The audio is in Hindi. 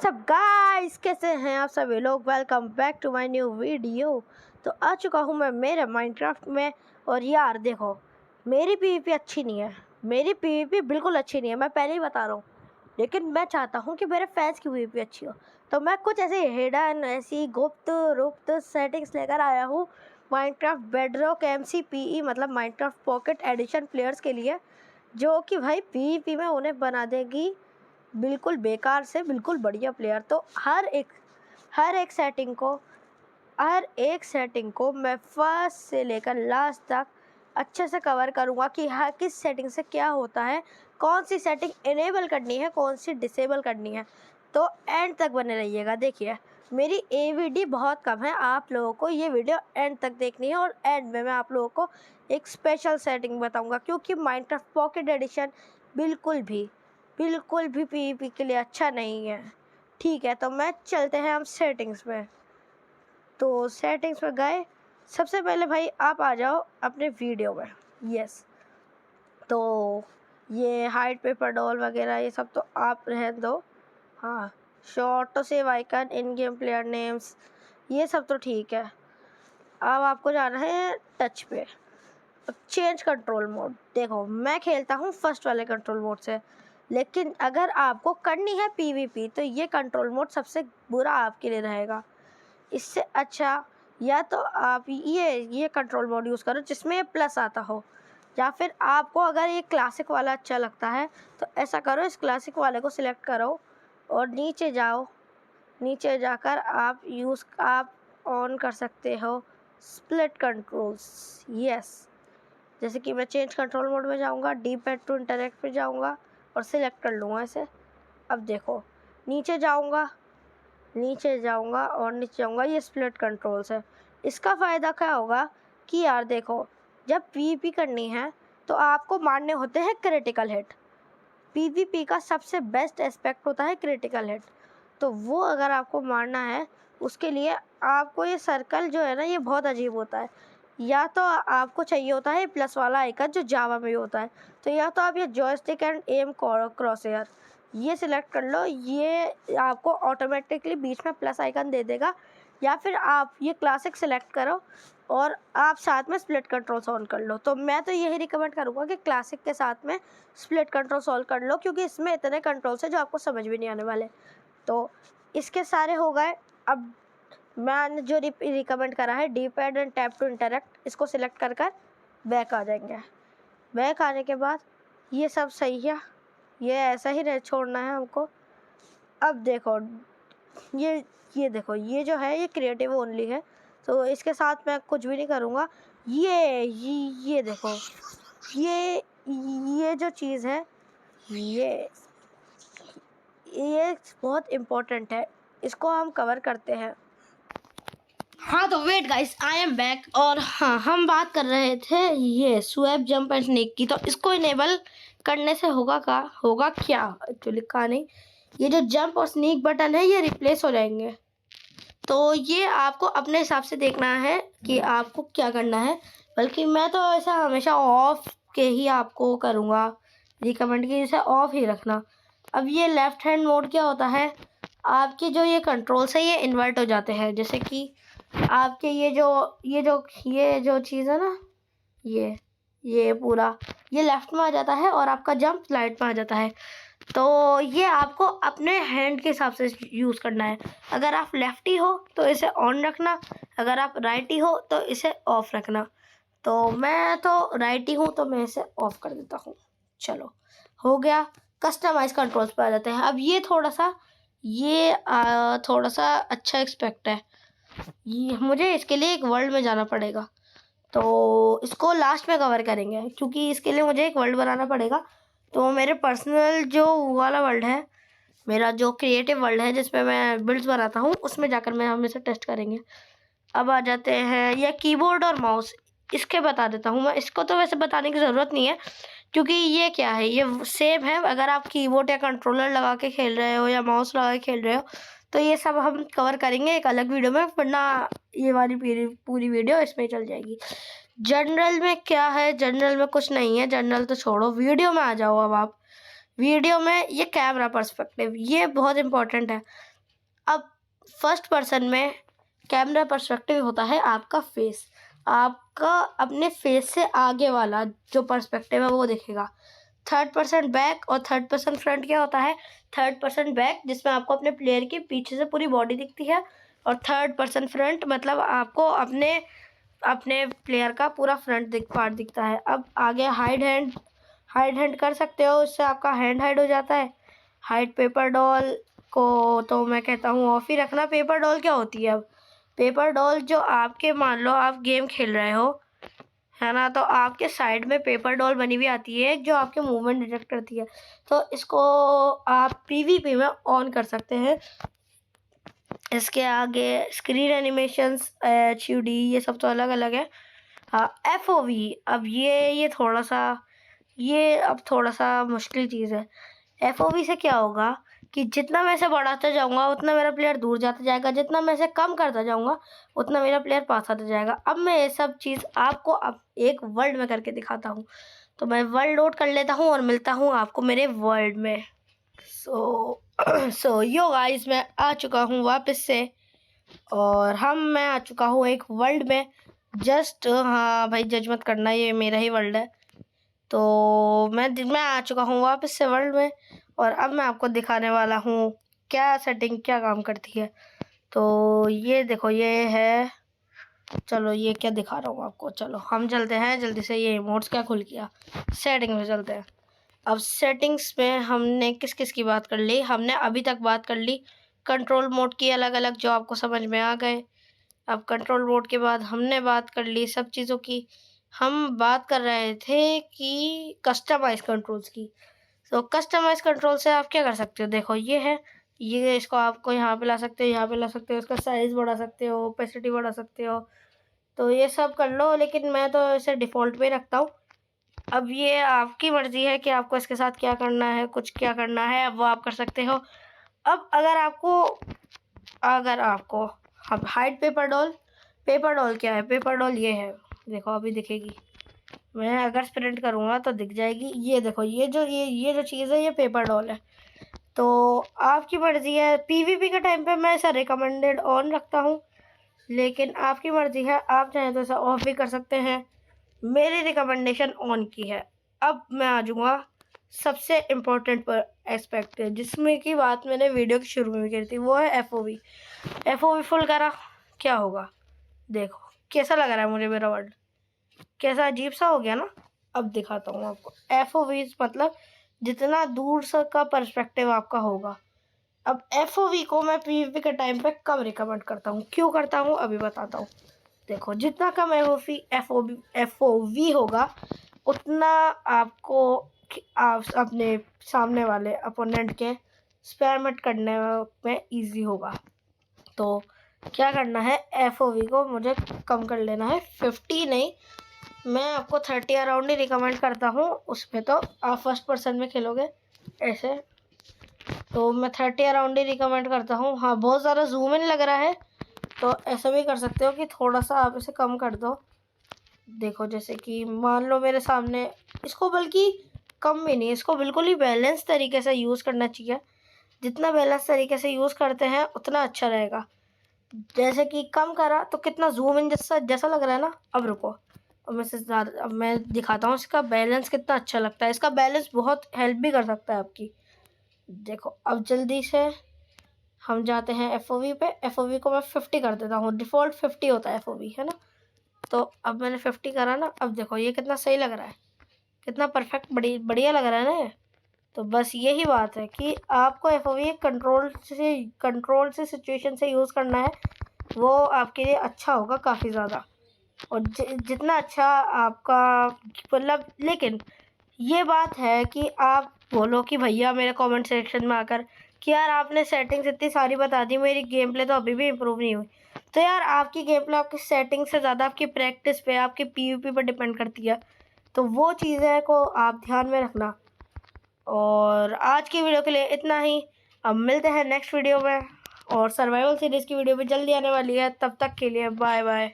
व्हाट्सअप गाइस, कैसे हैं आप सभी लोग। Welcome back to my new video. तो आ चुका हूँ मैं मेरे माइनक्राफ्ट में। और यार देखो, मेरी पीवीपी अच्छी नहीं है, मेरी पीवीपी बिल्कुल अच्छी नहीं है, मैं पहले ही बता रहा हूँ। लेकिन मैं चाहता हूँ कि मेरे फैंस की पीवीपी अच्छी हो, तो मैं कुछ ऐसे हिडन ऐसी गुप्त सेटिंग्स लेकर आया हूँ माइनक्राफ्ट बेडरॉक MCPE मतलब माइनक्राफ्ट पॉकेट एडिशन प्लेयर्स के लिए, जो कि भाई पीवीपी में उन्हें बना देगी बिल्कुल बेकार से बिल्कुल बढ़िया प्लेयर। तो हर एक सेटिंग को मैं फर्स्ट से लेकर लास्ट तक अच्छे से कवर करूँगा कि हर किस सेटिंग से क्या होता है, कौन सी सेटिंग इनेबल करनी है, कौन सी डिसेबल करनी है। तो एंड तक बने रहिएगा। देखिए, मेरी AVD बहुत कम है, आप लोगों को ये वीडियो एंड तक देखनी है। और एंड में मैं आप लोगों को एक स्पेशल सेटिंग बताऊंगा, क्योंकि माइनक्राफ्ट पॉकेट एडिशन बिल्कुल भी पीवीपी के लिए अच्छा नहीं है। ठीक है, तो मैं चलते हैं हम सेटिंग्स में। तो सेटिंग्स में गए, सबसे पहले भाई आप आ जाओ अपने वीडियो में। यस, तो ये हाइड पेपर डॉल वगैरह ये सब तो आप रहने दो। हाँ, शो ऑटो सेव आइकन, इन गेम प्लेयर नेम्स, ये सब तो ठीक है। अब आपको जाना है टच पे। चेंज कंट्रोल मोड, देखो मैं खेलता हूँ फर्स्ट वाले कंट्रोल मोड से, लेकिन अगर आपको करनी है पीवीपी तो ये कंट्रोल मोड सबसे बुरा आपके लिए रहेगा। इससे अच्छा या तो आप ये कंट्रोल मोड यूज़ करो जिसमें प्लस आता हो, या फिर आपको अगर ये क्लासिक वाला अच्छा लगता है तो ऐसा करो, इस क्लासिक वाले को सिलेक्ट करो और नीचे जाओ। नीचे जाकर आप ऑन कर सकते हो स्प्लिट कंट्रोल्स। यस, जैसे कि मैं चेंज कंट्रोल मोड में जाऊंगा, डी पैड टू इंटरैक्ट पे जाऊंगा और सिलेक्ट कर लूँगा इसे। अब देखो, नीचे जाऊंगा और नीचे जाऊंगा, ये स्प्लिट कंट्रोल्स है। इसका फ़ायदा क्या होगा कि यार देखो, जब पीवीपी करनी है तो आपको मारने होते हैं क्रिटिकल हिट। पीवीपी का सबसे बेस्ट एस्पेक्ट होता है क्रिटिकल हिट, तो वो अगर आपको मारना है उसके लिए आपको ये सर्कल जो है ना, ये बहुत अजीब होता है। या तो आपको चाहिए होता है प्लस वाला आइकन जो जावा में भी होता है, तो या तो आप ये जॉयस्टिक एंड एम क्रॉसहेयर ये सिलेक्ट कर लो, ये आपको ऑटोमेटिकली बीच में प्लस आइकन दे देगा। या फिर आप ये क्लासिक सिलेक्ट करो और आप साथ में स्प्लिट कंट्रोल ऑन कर लो। तो मैं तो यही रिकमेंड करूँगा कि क्लासिक के साथ में स्प्लिट कंट्रोल सॉल्व कर लो, क्योंकि इसमें इतने कंट्रोल्स हैं जो आपको समझ भी नहीं आने वाले। तो इसके सारे हो गए। अब मैंने जो रिकमेंड करा है D pad and tap to interact, इसको सिलेक्ट कर बैक आ जाएंगे। बैक आने के बाद ये सब सही है, ये ऐसा ही छोड़ना है हमको। अब देखो, ये देखो, ये जो है ये क्रिएटिव ओनली है, तो इसके साथ मैं कुछ भी नहीं करूँगा। ये देखो, ये जो चीज़ है ये बहुत इम्पोर्टेंट है, इसको हम कवर करते हैं। हाँ तो wait guys, I am back. और हाँ, हम बात कर रहे थे ये स्वैप जंप एंड स्नेक की। तो इसको इनेबल करने से होगा क्या एक्चुअली का नहीं, ये जो जंप और स्नीक बटन है ये रिप्लेस हो जाएंगे। तो ये आपको अपने हिसाब से देखना है कि आपको क्या करना है, बल्कि मैं तो ऐसा हमेशा ऑफ के ही आपको करूँगा रिकमेंड कि इसे ऑफ ही रखना। अब ये लेफ्ट हैंड मोड क्या होता है, आपके जो ये कंट्रोल्स है ये इन्वर्ट हो जाते हैं। जैसे कि आपके ये जो चीज़ है ना, ये पूरा ये लेफ्ट में आ जाता है और आपका जंप राइट में आ जाता है। तो ये आपको अपने हैंड के हिसाब से यूज़ करना है। अगर आप लेफ्टी हो तो इसे ऑन रखना, अगर आप राइटी हो तो इसे ऑफ रखना। तो मैं तो राइटी हूँ तो मैं इसे ऑफ कर देता हूँ। चलो, हो गया। कस्टमाइज कंट्रोल्स पे आ जाते हैं। अब ये थोड़ा सा अच्छा एक्सपेक्ट है, ये मुझे इसके लिए एक वर्ल्ड में जाना पड़ेगा, तो इसको लास्ट में कवर करेंगे, क्योंकि इसके लिए मुझे एक वर्ल्ड बनाना पड़ेगा। तो मेरे पर्सनल जो वाला वर्ल्ड है, मेरा जो क्रिएटिव वर्ल्ड है जिसमें मैं बिल्ड्स बनाता हूँ, उसमें जाकर हम इसे टेस्ट करेंगे। अब आ जाते हैं ये कीबोर्ड और माउस, इसके बता देता हूँ मैं। इसको तो वैसे बताने की ज़रूरत नहीं है, क्योंकि ये क्या है, ये सेम है। अगर आप कीबोर्ड या कंट्रोलर लगा के खेल रहे हो या माउस लगा के खेल रहे हो तो ये सब हम कवर करेंगे एक अलग वीडियो में, वरना ये वाली पूरी वीडियो इसमें ही चल जाएगी। जनरल में क्या है, जनरल में कुछ नहीं है, जनरल तो छोड़ो, वीडियो में आ जाओ। अब आप वीडियो में ये कैमरा पर्सपेक्टिव, ये बहुत इंपॉर्टेंट है। अब फर्स्ट पर्सन में कैमरा पर्सपेक्टिव होता है आपका फेस, आपका अपने फेस से आगे वाला जो पर्सपेक्टिव है वो दिखेगा। थर्ड पर्सन बैक और थर्ड पर्सन फ्रंट क्या होता है? थर्ड पर्सन बैक जिसमें आपको अपने प्लेयर के पीछे से पूरी बॉडी दिखती है, और थर्ड पर्सन फ्रंट मतलब आपको अपने प्लेयर का पूरा फ्रंट पार्ट दिखता है। अब आगे हाइड हैंड कर सकते हो, इससे आपका हैंड हाइड हो जाता है। हाइड पेपर डॉल को तो मैं कहता हूँ ऑफ ही रखना। पेपर डॉल क्या होती है? अब पेपर डॉल जो आपके, मान लो आप गेम खेल रहे हो, है ना, तो आपके साइड में पेपर डॉल बनी हुई आती है जो आपके मूवमेंट डिटेक्ट करती है, तो इसको आप पीवीपी में ऑन कर सकते हैं। इसके आगे स्क्रीन एनिमेशंस, HUD, ये सब तो अलग अलग है। हाँ, FOV, अब ये थोड़ा सा मुश्किल चीज़ है। FOV से क्या होगा कि जितना मैं इसे बढ़ाता जाऊंगा उतना मेरा प्लेयर दूर जाता जाएगा, जितना मैं इसे कम करता जाऊंगा उतना मेरा प्लेयर पास आता जाएगा। अब मैं ये सब चीज़ आपको अब एक वर्ल्ड में करके दिखाता हूँ, तो मैं वर्ल्ड लोड कर लेता हूँ और मिलता हूँ आपको मेरे वर्ल्ड में। सो यो गाइस, मैं आ चुका हूँ वापस से, और मैं आ चुका हूँ एक वर्ल्ड में। जस्ट, हाँ भाई जज मत करना, ये मेरा ही वर्ल्ड है। तो मैं आ चुका हूँ वापस से वर्ल्ड में, और अब मैं आपको दिखाने वाला हूँ क्या सेटिंग क्या काम करती है। तो ये देखो, ये है, चलो ये क्या दिखा रहा हूँ आपको। चलो हम चलते हैं जल्दी से, ये इमोट्स क्या खुल गया, सेटिंग में चलते हैं। अब सेटिंग्स में हमने किस किस की बात कर ली? हमने अभी तक बात कर ली कंट्रोल मोड की, अलग अलग, जो आपको समझ में आ गए। अब कंट्रोल मोड के बाद हमने बात कर ली सब चीज़ों की। हम बात कर रहे थे कि कस्टमाइज कंट्रोल्स की। तो कस्टमाइज कंट्रोल से आप क्या कर सकते हो? देखो ये है, ये इसको आपको यहाँ पे ला सकते हो, यहाँ पे ला सकते हो, इसका साइज़ बढ़ा सकते हो, ओपेसिटी बढ़ा सकते हो, तो ये सब कर लो, लेकिन मैं तो इसे डिफ़ॉल्ट पे रखता हूँ। अब ये आपकी मर्ज़ी है कि आपको इसके साथ क्या करना है, कुछ क्या करना है, अब वो आप कर सकते हो। अब अगर आपको अब हाइड पेपर डॉल क्या है? पेपर डॉल ये है, देखो अभी दिखेगी, मैं अगर स्प्रिंट करूँगा तो दिख जाएगी। ये देखो, ये जो चीज़ है ये पेपर डॉल है। तो आपकी मर्ज़ी है, पीवीपी के टाइम पे मैं इसे रिकमेंडेड ऑन रखता हूँ, लेकिन आपकी मर्ज़ी है, आप चाहें तो इसे ऑफ भी कर सकते हैं। मेरी रिकमेंडेशन ऑन की है। अब मैं आ जाऊँगा सबसे इम्पोर्टेंट पर एस्पेक्ट, जिसमें की बात मैंने वीडियो के शुरू में भी करी थी, वो है FOV फुल करा क्या होगा? देखो कैसा लग रहा है मुझे मेरा वर्ड, कैसा अजीब सा हो गया ना। अब दिखाता हूँ आपको। FOV मतलब जितना दूर से का पर्सपेक्टिव आपका होगा। अब FOV को मैं PvP के टाइम पे कम रिकमेंड करता हूँ। क्यों करता हूँ अभी बताता हूँ। देखो, जितना कम FOV होगा उतना आपको आप अपने सामने वाले अपोनेंट के स्पैम करने में ईजी होगा। तो क्या करना है, FOV को मुझे कम कर लेना है। 50 नहीं, मैं आपको 30 अराउंड ही रिकमेंड करता हूँ। उसमें तो आप फर्स्ट पर्सन में खेलोगे ऐसे, तो मैं 30 अराउंड ही रिकमेंड करता हूँ। हाँ, बहुत ज़्यादा जूम इन लग रहा है, तो ऐसा भी कर सकते हो कि थोड़ा सा आप इसे कम कर दो। देखो, जैसे कि मान लो मेरे सामने, इसको बल्कि कम भी नहीं, इसको बिल्कुल ही बैलेंस तरीके से यूज़ करना चाहिए। जितना बैलेंस तरीके से यूज़ करते हैं उतना अच्छा रहेगा। जैसे कि कम करा तो कितना जूम इन जैसा लग रहा है ना। अब रुको, अब मैं दिखाता हूँ इसका बैलेंस कितना अच्छा लगता है। इसका बैलेंस बहुत हेल्प भी कर सकता है आपकी। देखो, अब जल्दी से हम जाते हैं FOV पे। FOV को मैं 50 कर देता हूँ, डिफ़ॉल्ट 50 होता है FOV, है ना। तो अब मैंने 50 करा ना, अब देखो ये कितना सही लग रहा है, कितना परफेक्ट, बढ़िया लग रहा है ना ये। तो बस यही बात है कि आपको FOV कंट्रोल से सिचुएशन से यूज़ करना है, वो आपके लिए अच्छा होगा काफ़ी ज़्यादा। और जितना अच्छा आपका मतलब, लेकिन ये बात है कि आप बोलो कि भैया मेरे कमेंट सेक्शन में आकर कि यार आपने सेटिंग्स इतनी सारी बता दी, मेरी गेम प्ले तो अभी भी इम्प्रूव नहीं हुई। तो यार आपकी गेम प्ले आपकी सेटिंग से ज़्यादा आपकी प्रैक्टिस पे, आपकी PvP पर डिपेंड करती है। तो वो चीज़ें को आप ध्यान में रखना। और आज की वीडियो के लिए इतना ही। अब मिलते हैं नेक्स्ट वीडियो में, और सर्वाइवल सीरीज़ की वीडियो भी जल्दी आने वाली है। तब तक के लिए बाय बाय।